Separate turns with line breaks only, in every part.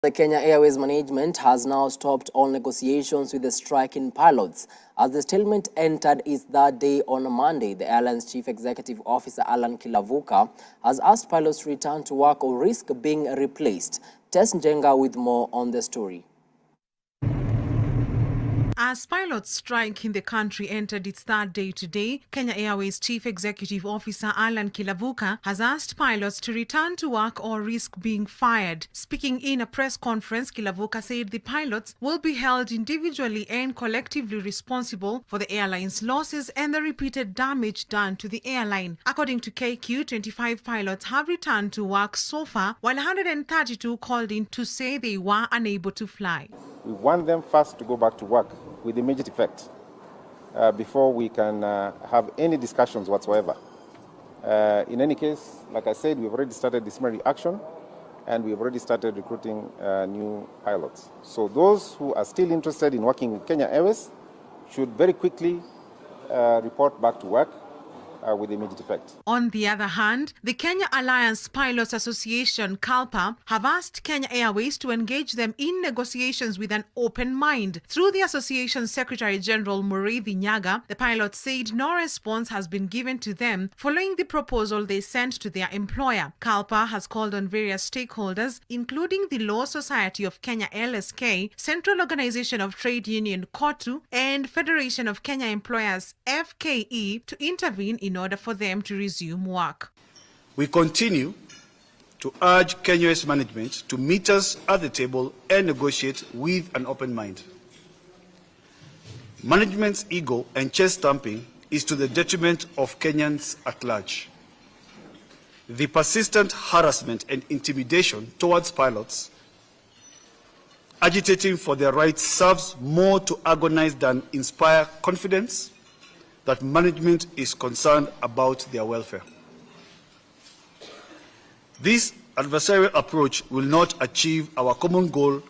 The Kenya Airways management has now stopped all negotiations with the striking pilots. As the stalemate entered its third day on Monday, the airline's chief executive officer, Alan Kilavuka, has asked pilots to return to work or risk being replaced. Tess Njenga with more on the story.
As pilots' strike in the country entered its third day today, Kenya Airways Chief Executive Officer Alan Kilavuka has asked pilots to return to work or risk being fired. Speaking in a press conference, Kilavuka said the pilots will be held individually and collectively responsible for the airline's losses and the repeated damage done to the airline. According to KQ, 25 pilots have returned to work so far, while 132 called in to say they were unable to fly.
We want them first to go back to work with immediate effect before we can have any discussions whatsoever. In any case, like I said, we've already started disciplinary action and we've already started recruiting new pilots. So those who are still interested in working with Kenya Airways should very quickly report back to work with immediate effect.
On the other hand, the Kenya Alliance Pilots Association, KALPA, have asked Kenya Airways to engage them in negotiations with an open mind. Through the association's Secretary General Muriithi Nyaga, the pilots said no response has been given to them following the proposal they sent to their employer. KALPA has called on various stakeholders, including the Law Society of Kenya LSK, Central Organization of Trade Union KOTU, and Federation of Kenya Employers FKE to intervene in order for them to resume work.
We continue to urge Kenya Airways management to meet us at the table and negotiate with an open mind. Management's ego and chest thumping is to the detriment of Kenyans at large. The persistent harassment and intimidation towards pilots agitating for their rights serves more to agonize than inspire confidence that management is concerned about their welfare. This adversarial approach will not achieve our common goal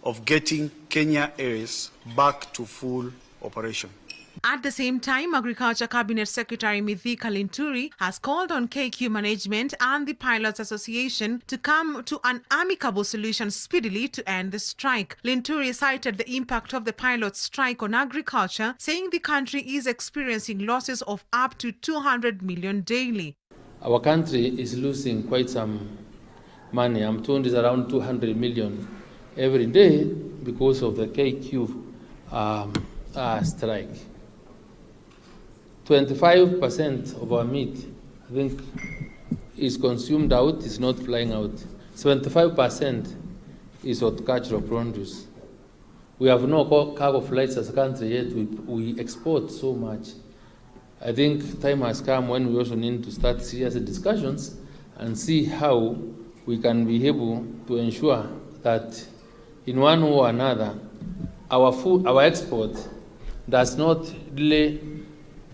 of getting Kenya Airways back to full operation.
At the same time, Agriculture Cabinet Secretary Mithika Linturi has called on KQ management and the Pilots Association to come to an amicable solution speedily to end the strike. Linturi cited the impact of the pilots' strike on agriculture, saying the country is experiencing losses of up to 200 million daily.
Our country is losing quite some money. I'm told it's around 200 million every day because of the KQ strike. 25% of our meat, I think, is consumed out, is not flying out. 75% is horticultural produce. We have no cargo flights as a country yet. We export so much. I think time has come when we also need to start serious discussions and see how we can be able to ensure that in one way or another, our export does not really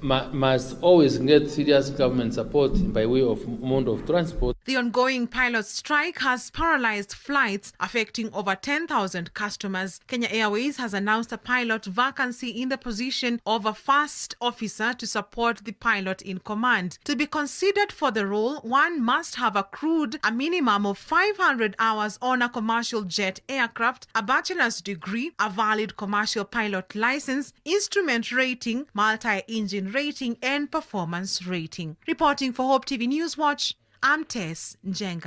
must always get serious government support by way of mode of transport.
The ongoing pilot strike has paralyzed flights, affecting over 10,000 customers. Kenya Airways has announced a pilot vacancy in the position of a first officer to support the pilot in command. To be considered for the role, one must have accrued a minimum of 500 hours on a commercial jet aircraft, a bachelor's degree, a valid commercial pilot license, instrument rating, multi-engine rating, and performance rating. Reporting for Hope TV News Watch, I'm Tess Njenga.